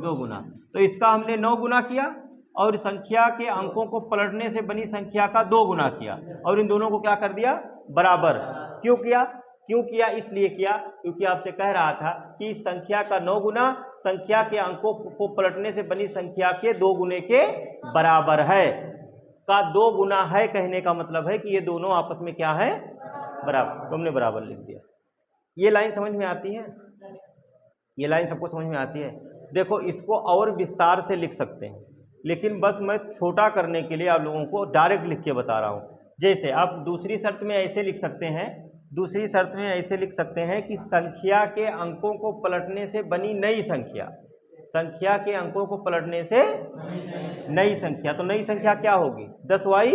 2 गुना, तो इसका हमने 9 गुना किया और संख्या के अंकों को पलटने से बनी संख्या का 2 गुना किया और इन दोनों को क्या कर दिया बराबर। क्यों किया, क्यों किया, इसलिए किया क्योंकि आपसे कह रहा था कि संख्या का 9 गुना संख्या के अंकों को पलटने से बनी संख्या के 2 गुने के बराबर है, का 2 गुना है, कहने का मतलब है कि ये दोनों आपस में क्या है बराबर, तो हमने बराबर लिख दिया। ये लाइन समझ में आती है, ये लाइन सबको समझ में आती है। देखो इसको और विस्तार से लिख सकते हैं, लेकिन बस मैं छोटा करने के लिए आप लोगों को डायरेक्ट लिख के बता रहा हूँ। जैसे आप दूसरी शर्त में ऐसे लिख सकते हैं, दूसरी शर्त में ऐसे लिख सकते हैं कि संख्या के अंकों को पलटने से बनी नई संख्या, संख्या के अंकों को पलटने से नई संख्या, तो नई संख्या क्या होगी 10y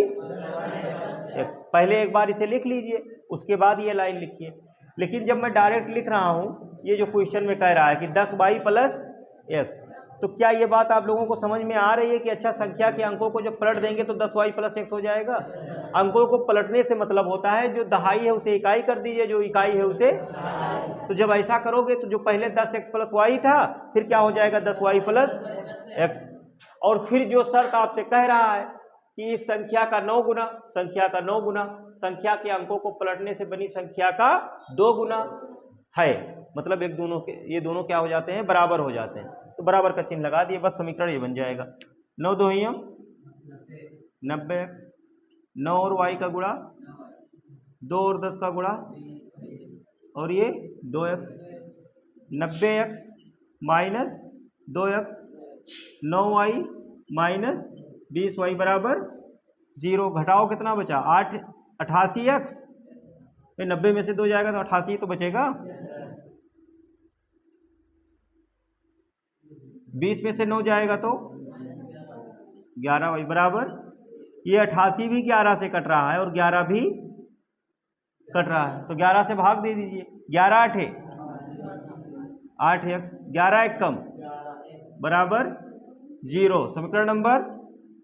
x, पहले एक बार इसे लिख लीजिए उसके बाद ये लाइन लिखिए। लेकिन जब मैं डायरेक्ट लिख रहा हूँ, ये जो क्वेश्चन में कह रहा है कि 10y प्लस x, तो क्या ये बात आप लोगों को समझ में आ रही है कि अच्छा संख्या के अंकों को जब पलट देंगे तो 10y प्लस x हो जाएगा। अंकों को पलटने से मतलब होता है जो दहाई है उसे इकाई कर दीजिए, जो इकाई है उसे, तो जब ऐसा करोगे तो जो पहले 10x प्लस y था फिर क्या हो जाएगा 10y प्लस x, और फिर जो शर्त आपसे कह रहा है कि इस संख्या का 9 गुना, संख्या का 9 गुना संख्या के अंकों को पलटने से बनी संख्या का 2 गुना है, मतलब एक दोनों के, ये दोनों क्या हो जाते हैं बराबर हो जाते हैं, तो बराबर का चिन्ह लगा दिए, बस समीकरण ये बन जाएगा 9 2 90x, 9 और y का गुणा 2 और 10 का गुणा और ये 2x, 90x minus 2x, 9y minus 20y बराबर 0, घटाओ कितना बचा 8, 88x, 90 में से 2 जाएगा तो 88 तो बचेगा, 20 में से 9 जाएगा तो 11y बराबर, ये 88 भी 11 से कट रहा है और 11 भी कट रहा है, तो 11 से भाग दे दीजिए, 11 8 8x, 11 एक कम बराबर 0, समीकरण नंबर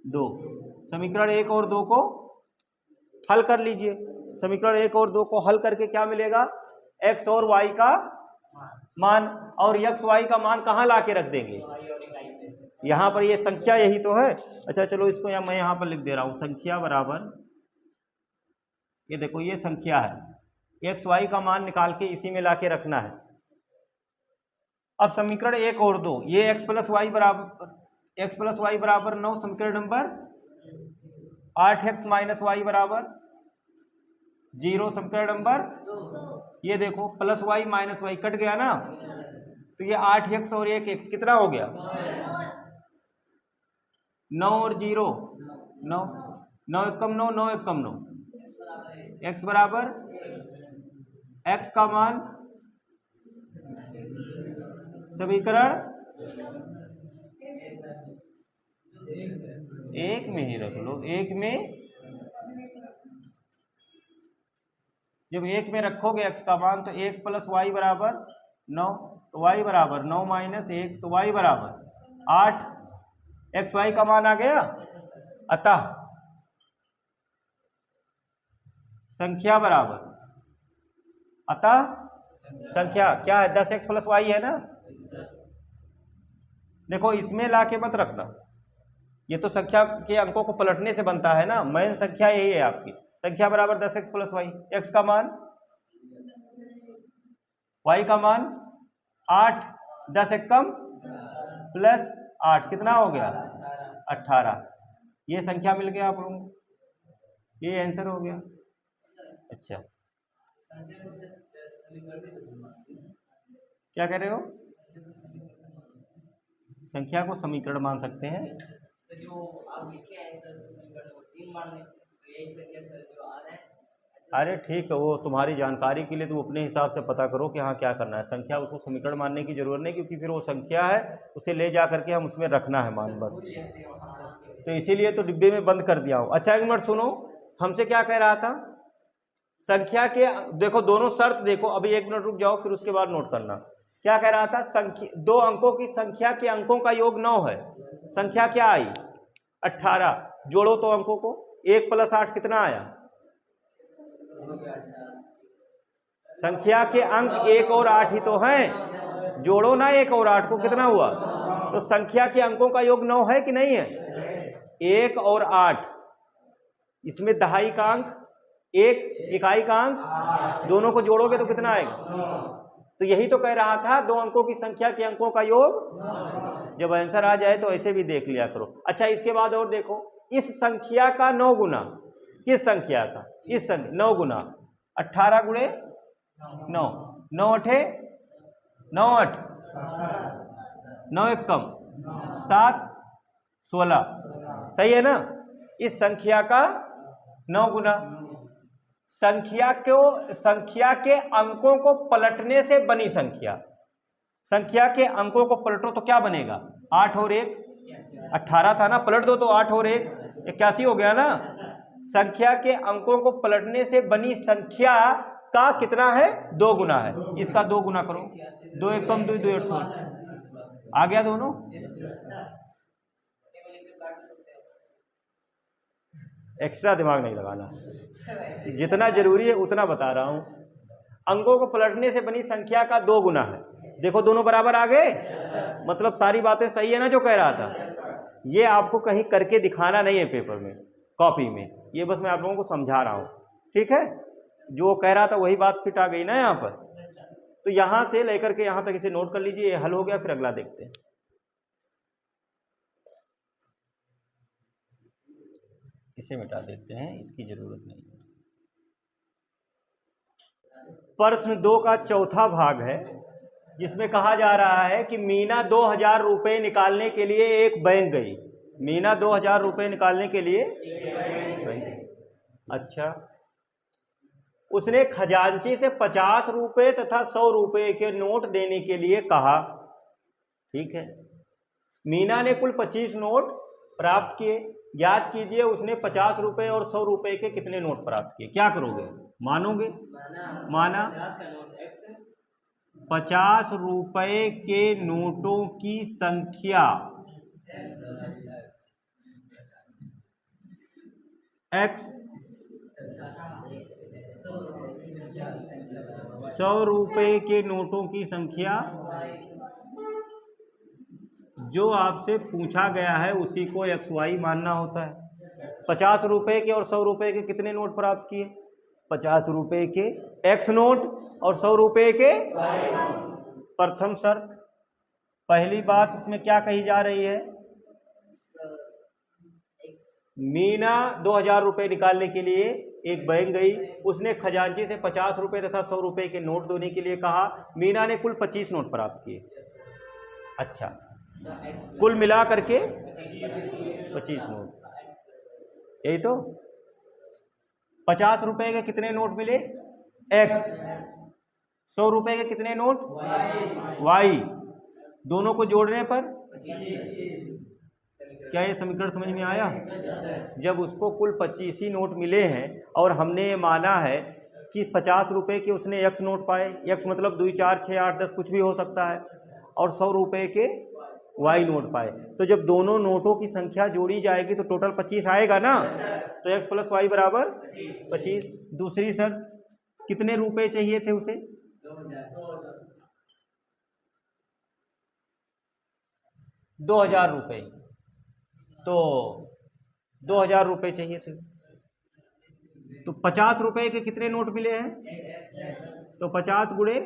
2। समीकरण 1 और 2 को हल कर लीजिए, समीकरण 1 और 2 को हल करके क्या मिलेगा x और y का मान, और x y का मान कहाँ ला के रख देंगे, यहाँ पर ये संख्या यही तो है। अच्छा चलो इसको मैं यहाँ पर लिख दे रहा हूँ, संख्या बराबर, ये देखो ये संख्या है, x y का मान निकाल के इसी में ला के रखना है। अब समीकरण 1 और 2, ये x प्लस वाई बराबर 9, समीकरण नंबर 8x माइनस वाई बराबर 0, समीकरण नंबर, ये देखो plus Y minus Y cut गया ना, तो ये 8x और 1x कितना हो गया 9 और 0 9, 9 एक कम 9, 9 एक कम 9, x बराबर x का मान, समीकरण एक में ही रख लो। एक में, जब एक में रखोगे x का मान तो 1 + y बराबर 9, तो y बराबर 9 - 1, तो y बराबर 8। एक्स वाई का मान आ गया। अतः संख्या बराबर, अतः संख्या क्या है, 10x + y है ना। देखो इसमें लाके मत रखना, ये तो संख्या के अंकों को पलटने से बनता है ना। मेन संख्या यही है आपकी। संख्या बराबर 10x + y, x का मान, y का मान 8, 10 एकम प्लस 8 कितना हो गया 18। ये संख्या मिल गया आप लोगों को, ये आंसर हो गया। अच्छा क्या कह रहे हो, संख्या को समीकरण मान सकते हैं। जो आप लिखे हैं सर समीकरण को 3 मान लें तो यही संख्या सर जो आ रहा है। अरे ठीक है, वो तुम्हारी जानकारी के लिए तुम अपने हिसाब से पता करो कि हाँ क्या करना है। संख्या उसको समीकरण मानने की जरूरत नहीं, क्योंकि फिर वो संख्या है, उसे ले जा करके हम उसमें रखना है मान बस। तो इसीलिए तो डिब्बे में बंद कर दिया हूँ। अच्छा एक मिनट सुनो, हमसे क्या कह रहा था, संख्या के, देखो दोनों शर्त देखो, अभी 1 मिनट रुक जाओ फिर उसके बाद नोट करना। क्या कह रहा था, संख्या, 2 अंकों की संख्या के अंकों का योग 9 है। संख्या क्या आई 18, जोड़ो तो अंकों को, 1 + 8 कितना आया। संख्या के अंक 1 और 8 ही तो हैं, जोड़ो ना 1 और 8 को, कितना हुआ। तो संख्या के अंकों का योग 9 है कि नहीं है। 1 और 8, इसमें दहाई का अंक 1, इकाई का अंक, दोनों को जोड़ोगे तो कितना आएगा। तो यही तो कह रहा था, 2 अंकों की संख्या के अंकों का योग। जब आंसर आ जाए तो ऐसे भी देख लिया करो। अच्छा इसके बाद और देखो, इस संख्या का 9 गुना, किस संख्या का, इस संख्या 9 गुना 18 गुणे 9, 9 8 9 8 9 एकम 7 16, सही है ना। इस संख्या का 9 गुना, संख्या के अंकों को पलटने से बनी संख्या। संख्या के अंकों को पलटो तो क्या बनेगा, 8 और 1 18 था ना, पलट दो तो 8 और 1 81 हो गया ना। संख्या के अंकों को पलटने से बनी संख्या का कितना है, 2 गुना है। इसका 2 गुना करो, 2 एकम 2 2 8 आ गया दोनों। एक्स्ट्रा दिमाग नहीं लगाना, जितना जरूरी है उतना बता रहा हूं। अंकों को पलटने से बनी संख्या का 2 गुना है। देखो दोनों बराबर आ गए, मतलब सारी बातें सही है ना जो कह रहा था। ये आपको कहीं करके दिखाना नहीं है पेपर में, कॉपी में, ये बस मैं आप लोगों को समझा रहा हूं, ठीक है। जो कह रहा था वही बात फिट आ गई ना यहाँ पर। तो यहां से लेकर के यहां तक इसे नोट कर लीजिए, ये हल हो गया। फिर अगला देखते हैं। इसे मिटा देते हैं, इसकी जरूरत नहीं है। प्रश्न 2 का चौथा भाग है, जिसमें कहा जा रहा है कि मीना 2000 रुपये निकालने के लिए एक बैंक गई। मीना 2000 रुपये निकालने के लिए बैंक। अच्छा, उसने खजांची से 50 रुपये तथा 100 रुपये के नोट देने के लिए कहा। ठीक है, मीना ने कुल 25 नोट प्राप्त किए। ज्ञात कीजिए उसने 50 रुपये और 100 रुपये के कितने नोट प्राप्त किए। क्या करोगे, मानोगे, माना 50 रुपये के नोटों की संख्या x, 100 रुपये के नोटों की संख्या, जो आपसे पूछा गया है उसी को XY मानना होता है। 50 रुपये के और 100 रुपये के कितने नोट प्राप्त किए, 50 रुपये के X नोट और 100 रुपये के। प्रथम शर्त, पहली बात इसमें क्या कही जा रही है, मीना 2000 रुपये निकालने के लिए एक बैंक गई। उसने खजांची से 50 रुपये तथा 100 रुपये के नोट देने के लिए कहा। मीना ने कुल 25 नोट प्राप्त किए। अच्छा, कुल मिला करके 25 नोट, यही तो। 50 रुपए के कितने नोट मिले X, 100 रुपए के कितने नोट Y, दोनों को जोड़ने पर क्या ये समीकरण समझ में आया? जब उसको कुल 25 ही नोट मिले हैं और हमने ये माना है कि 50 रुपये के उसने x नोट पाए, x मतलब 2 4 6 8 10 कुछ भी हो सकता है, और 100 रुपये के y नोट पाए, तो जब दोनों नोटों की संख्या जोड़ी जाएगी तो टोटल 25 आएगा ना, तो x प्लस वाई बराबर 25। दूसरी सर कितने रुपए चाहिए थे उसे? 2000 रुपये, तो 2000 रुपये चाहिए थे, तो 50 रुपए के कितने नोट मिले हैं? तो 50 गुणे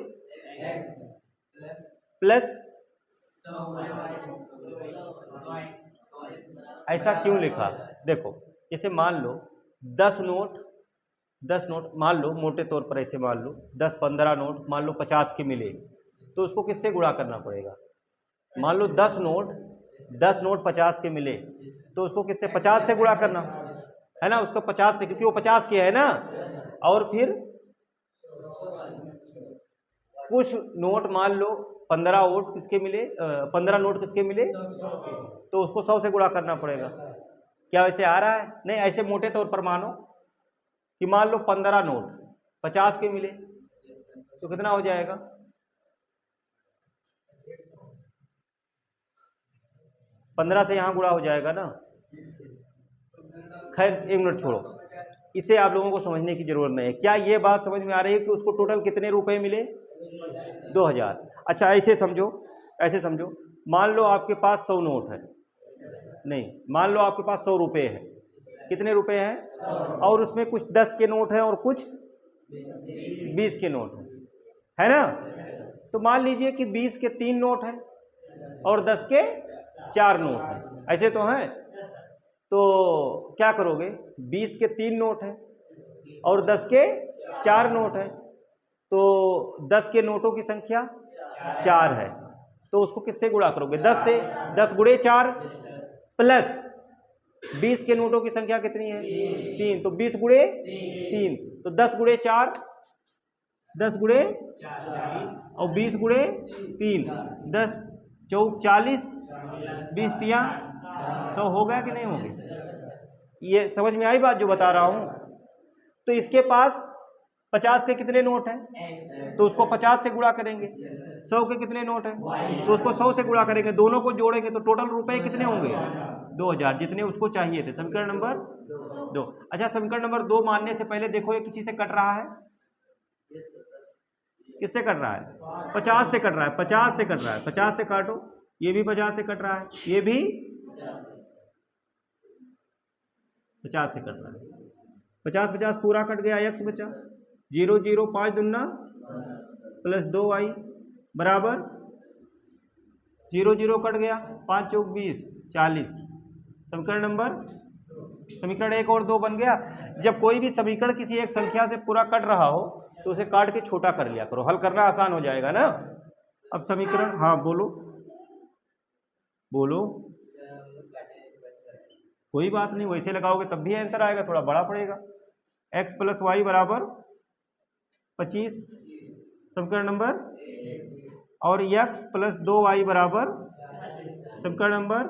प्लस, ऐसा क्यों लिखा? देखो जैसे मान लो 10 नोट मान लो, मोटे तौर पर ऐसे मान लो 10-15 नोट मान लो 50 के मिले, तो उसको किससे गुणा करना पड़ेगा? मान लो 10 नोट 50 के मिले, तो उसको किससे? 50 से गुणा करना है ना, उसको 50 से, क्योंकि वो 50 के है ना। और फिर कुछ नोट मान लो 15 नोट किसके मिले, 15 नोट किसके मिले, तो उसको 100 से गुणा करना पड़ेगा। क्या वैसे आ रहा है? नहीं, ऐसे मोटे तौर पर मानो कि मान लो 15 नोट 50 के मिले, तो कितना हो जाएगा? 15 से यहाँ गुणा हो जाएगा ना। खैर एक मिनट छोड़ो, इसे आप लोगों को समझने की जरूरत नहीं है। क्या ये बात समझ में आ रही है कि उसको टोटल कितने रुपए मिले? 2000। अच्छा ऐसे समझो, मान लो आपके पास 100 नोट है, नहीं मान लो आपके पास 100 रुपये है। कितने रुपए हैं? और उसमें कुछ 10 के नोट हैं और कुछ 20 के नोट है ना। तो मान लीजिए कि 20 के 3 नोट हैं और 10 के 4 नोट हैं, ऐसे तो हैं। तो क्या करोगे? 20 के 3 नोट हैं और 10 के 4 नोट हैं, तो 10 के नोटों की संख्या 4 है, तो उसको किससे गुणा करोगे? 10 से। 10 गुणे 4 प्लस 20 के नोटों की संख्या कितनी है? 3, तो 20 गुणे 3, तो 10 गुणे 4, 10 गुणे और 20 गुणे 3, 10 चौक 40, 20 तिया 100 हो गया कि नहीं हो गया? ये समझ में आई बात जो बता रहा हूं? तो इसके पास 50 के कितने नोट हैं, तो उसको 50 से गुणा करेंगे। 100 के कितने नोट हैं, तो उसको 100 से गुणा करेंगे, दोनों को जोड़ेंगे तो टोटल रुपए कितने होंगे? 2000, जितने उसको चाहिए थे। समीकरण नंबर 2। अच्छा समीकरण नंबर 2 मानने से पहले देखो ये किसी से कट रहा है? किससे कट रहा है? 50 से कट रहा है, 50 से कट रहा है, 50 से काटो, ये भी 50 से कट रहा है, ये भी 50 से कट रहा है। 50 पूरा कट गया, x बचा 0 0, 5 दूना प्लस 2y बराबर 0 0 कट गया, 5 चौक 20, 40। समीकरण 1 और 2 बन गया। जब कोई भी समीकरण किसी एक संख्या से पूरा कट रहा हो तो उसे काट के छोटा कर लिया करो, हल करना आसान हो जाएगा ना। अब समीकरण, हाँ बोलो, कोई बात नहीं, वैसे लगाओगे तब भी आंसर आएगा, थोड़ा बड़ा पड़ेगा। x प्लस वाई बराबर 25 समीकरण नंबर, और x प्लस 2y बराबर समीकरण नंबर,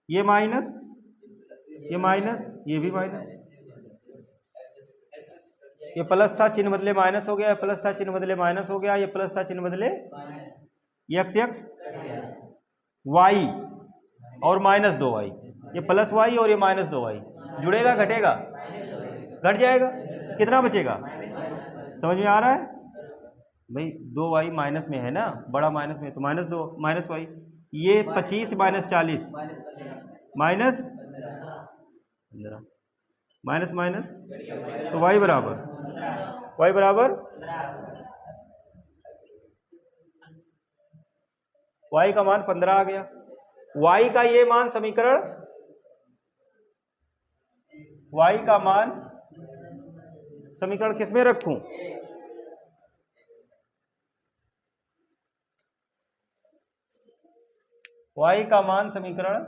ये माइनस, ये माइनस, ये भी माइनस, ये प्लस था चिन्ह बदले माइनस हो गया, ये प्लस था चिन्ह बदले माइनस हो गया, ये प्लस था चिन्ह बदले x y और माइनस 2y, ये प्लस y और ये माइनस 2y जुड़ेगा घटेगा? घट जाएगा, कितना बचेगा? समझ में आ रहा है भाई? 2y माइनस में है ना, बड़ा माइनस में, तो माइनस 2 माइनस y, ये 25 माइनस 40 माइनस 15, माइनस माइनस, तो y बराबर y का मान 15 आ गया। y का ये मान समीकरण, y का मान समीकरण किसमें रखूं? y का मान समीकरण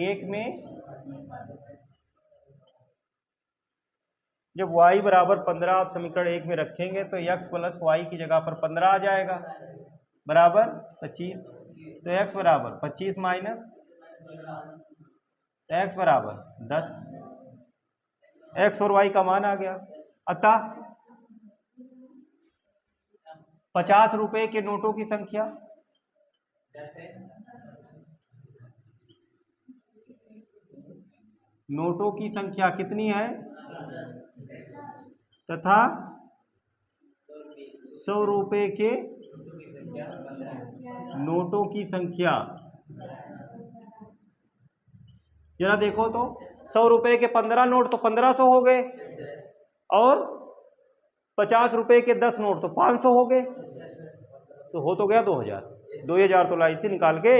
1 में, जब y बराबर 15 आप समीकरण 1 में रखेंगे तो x प्लस वाई की जगह पर 15 आ जाएगा बराबर 25। तो x बराबर 25 माइनस x बराबर 10, x और y का मान आ गया। अतः 50 रुपए के नोटों की संख्या 10 है, नोटों की संख्या कितनी है तथा 100 रुपए के नोटों की संख्या, जरा देखो तो 100 रुपए के 15 नोट तो 1500 हो गए और 50 रुपए के 10 नोट तो 500 हो गए, तो हो तो गया 2000 तो लाई थी निकाल के।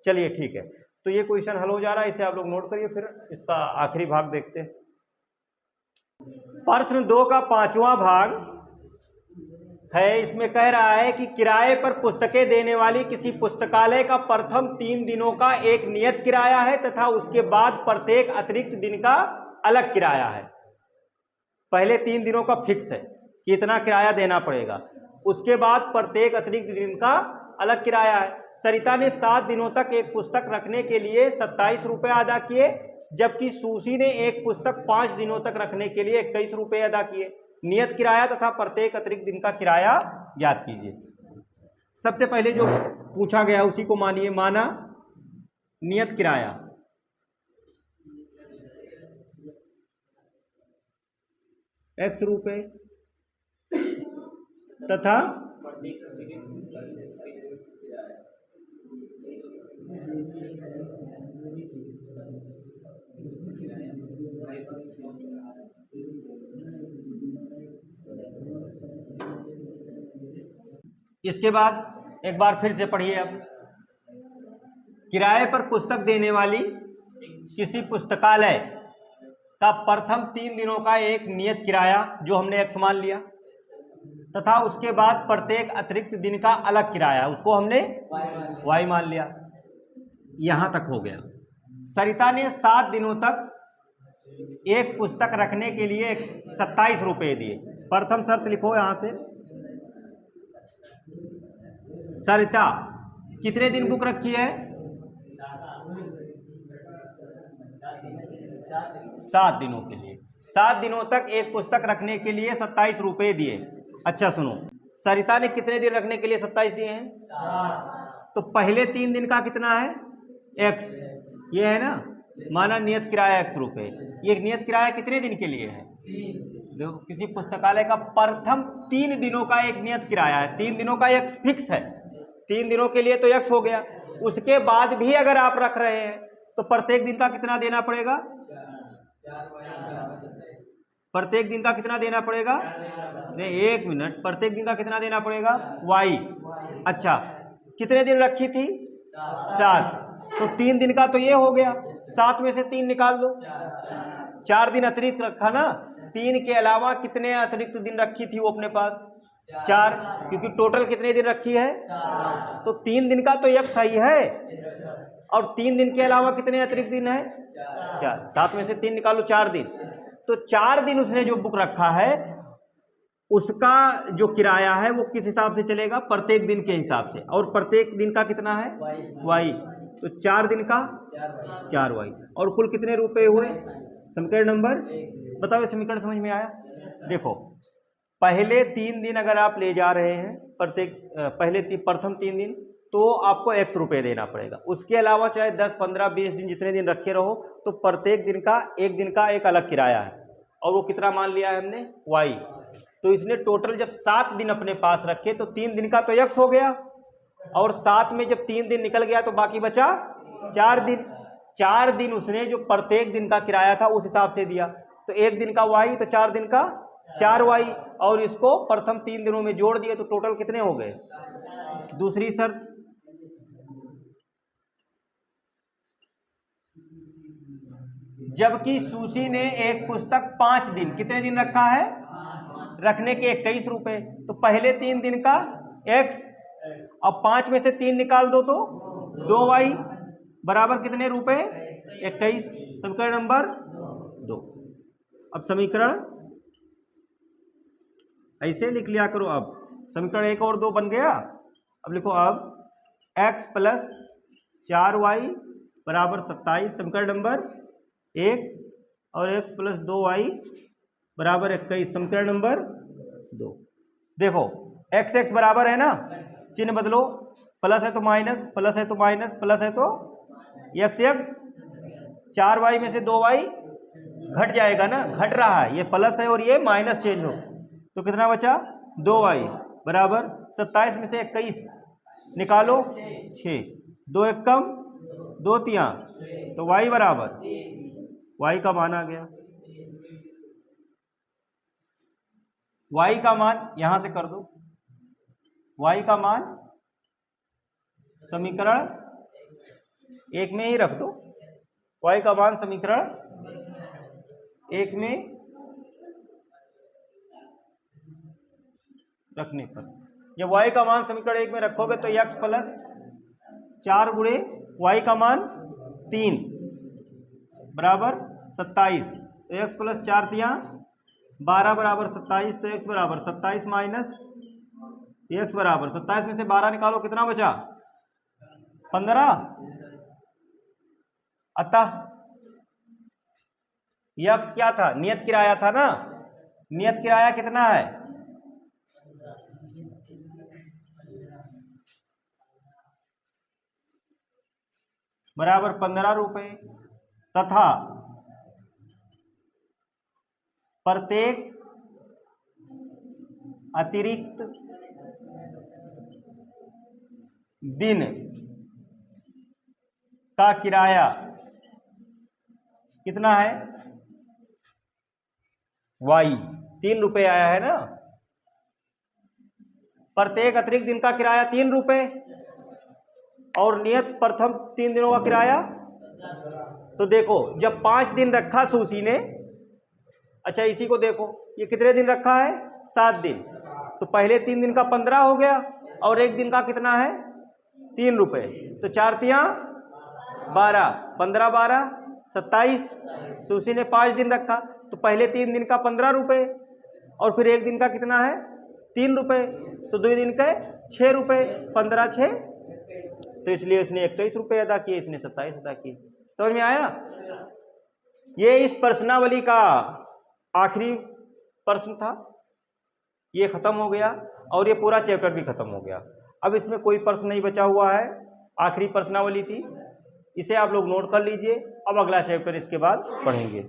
चलिए ठीक है, तो ये क्वेश्चन हल हो जा रहा है, इसे आप लोग नोट करिए, फिर इसका आखिरी भाग देखते हैं। प्रश्न 2 का 5वां भाग है, इसमें कह रहा है कि किराए पर पुस्तकें देने वाली किसी पुस्तकालय का प्रथम 3 दिनों का एक नियत किराया है तथा उसके बाद प्रत्येक अतिरिक्त दिन का अलग किराया है। पहले 3 दिनों का फिक्स है कि इतना किराया देना पड़ेगा, उसके बाद प्रत्येक अतिरिक्त दिन का अलग किराया है। सरिता ने 7 दिनों तक एक पुस्तक रखने के लिए 27 रुपये अदा किए, जबकि सुशी ने एक पुस्तक 5 दिनों तक रखने के लिए 21 रुपये अदा किए। नियत किराया तथा प्रत्येक अतिरिक्त दिन का किराया ज्ञात कीजिए। सबसे पहले जो पूछा गया उसी को मानिए। माना नियत किराया x रुपये तथा इसके बाद एक बार फिर से पढ़िए। अब किराए पर पुस्तक देने वाली किसी पुस्तकालय का प्रथम 3 दिनों का एक नियत किराया जो हमने x मान लिया तथा उसके बाद प्रत्येक अतिरिक्त दिन का अलग किराया उसको हमने y मान लिया। यहां तक हो गया। सरिता ने 7 दिनों तक एक पुस्तक रखने के लिए 27 रुपये दिए। प्रथम शर्त लिखो यहां से, सरिता कितने दिन बुक रखी है? 7 दिनों के लिए। 7 दिनों तक एक पुस्तक रखने के लिए 27 रुपये दिए। अच्छा सुनो, सरिता ने कितने दिन रखने के लिए 27 दिए हैं? तो पहले 3 दिन का कितना है? x, ये है ना, माना नियत किराया x रुपये। ये नियत किराया कितने दिन के लिए है? देखो, किसी पुस्तकालय का प्रथम 3 दिनों का एक नियत किराया है। 3 दिनों का x फिक्स है, 3 दिनों के लिए तो x हो गया। उसके बाद भी अगर आप रख रहे हैं तो प्रत्येक दिन का कितना देना पड़ेगा? प्रत्येक दिन का कितना देना पड़ेगा? नहीं, 1 मिनट, प्रत्येक दिन का कितना देना पड़ेगा? y। अच्छा, कितने दिन रखी थी? 7। तो 3 दिन का तो ये हो गया, 7 में से 3 निकाल दो, 4 दिन अतिरिक्त रखा ना। 3 के अलावा कितने अतिरिक्त दिन रखी थी वो अपने पास? 4, क्योंकि टोटल कितने दिन रखी है? तो 3 दिन का तो एक सही है, और 3 दिन के अलावा कितने अतिरिक्त दिन है? 4। 7 में से 3 निकालो, 4 दिन। तो 4 दिन उसने जो बुक रखा है उसका जो किराया है वो किस हिसाब से चलेगा? प्रत्येक दिन के हिसाब से। और प्रत्येक दिन का कितना है? y। तो 4 दिन का 4y, और कुल कितने रुपए हुए? समीकरण नंबर, बताओ समीकरण समझ में आया? देखो, पहले 3 दिन अगर आप ले जा रहे हैं, प्रथम 3 दिन, तो आपको x रुपये देना पड़ेगा। उसके अलावा चाहे 10, 15, 20 दिन जितने दिन रखे रहो, तो प्रत्येक दिन का एक अलग किराया है, और वो कितना मान लिया है हमने? y। तो इसने टोटल जब 7 दिन अपने पास रखे तो 3 दिन का तो x हो गया, और 7 में जब 3 दिन निकल गया तो बाकी बचा 4 दिन। 4 दिन उसने जो प्रत्येक दिन का किराया था उस हिसाब से दिया, तो 1 दिन का y, तो 4 दिन का 4y, और इसको प्रथम 3 दिनों में जोड़ दिए तो टोटल कितने हो गए? दूसरी शर्त, जबकि सुशी ने एक पुस्तक 5 दिन, कितने दिन रखा है? रखने के 21 रुपये। तो पहले 3 दिन का x, अब 5 में से 3 निकाल दो तो 2y बराबर कितने रुपए? 21। समीकरण नंबर 2। अब समीकरण ऐसे लिख लिया करो। अब समीकरण 1 और 2 बन गया। अब लिखो, अब x प्लस 4y बराबर 27 समीकरण नंबर 1 और x प्लस 2y बराबर 21 समीकरण नंबर 2। देखो एक्स एक्स बराबर है ना, चिन्ह बदलो, प्लस है तो माइनस, प्लस है तो माइनस, प्लस है तो एक्स एक्स, 4y में से 2y घट जाएगा ना, घट रहा है, ये प्लस है और ये माइनस चेंज हो, तो कितना बचा 2y बराबर 27 में से 21 निकालो 6, 2 एक कम 2 तियां, तो y बराबर, y का मान आ गया, y का मान यहां से कर दो, y का मान समीकरण 1 में ही रख दो, y का मान समीकरण 1 में रखने पर, जब y का मान समीकरण 1 में रखोगे तो x प्लस 4 गुणे y का मान 3 बराबर 27, तो x प्लस 4 तियां 12 बराबर 27, तो x बराबर 27 माइनस x बराबर 27 में से 12 निकालो, कितना बचा 15। अतः यक्स क्या था, नियत किराया था ना, नियत किराया कितना है, बराबर 15 रुपए, तथा प्रत्येक अतिरिक्त दिन का किराया कितना है, y 3 रुपए आया है ना, प्रत्येक अतिरिक्त दिन का किराया 3 रुपए और नियत प्रथम 3 दिनों का किराया, तो देखो जब 5 दिन रखा सुशी ने, अच्छा इसी को देखो ये कितने दिन रखा है 7 दिन, तो पहले 3 दिन का 15 हो गया और 1 दिन का कितना है 3 रुपए, तो 4 तियां 12, 15 12 27, सुशी ने 5 दिन रखा तो पहले 3 दिन का 15 रुपए और फिर 1 दिन का कितना है 3 रुपए, तो 2 दिन के 6 रुपए, 15 6, तो इसलिए इसने 21 रुपए अदा किए, इसने 27 अदा किए। समझ में आया? ये इस प्रश्नावली का आखिरी प्रश्न था, ये खत्म हो गया और ये पूरा चैप्टर भी खत्म हो गया। अब इसमें कोई प्रश्न नहीं बचा हुआ है, आखिरी प्रश्नावली थी, इसे आप लोग नोट कर लीजिए। अब अगला चैप्टर इसके बाद पढ़ेंगे।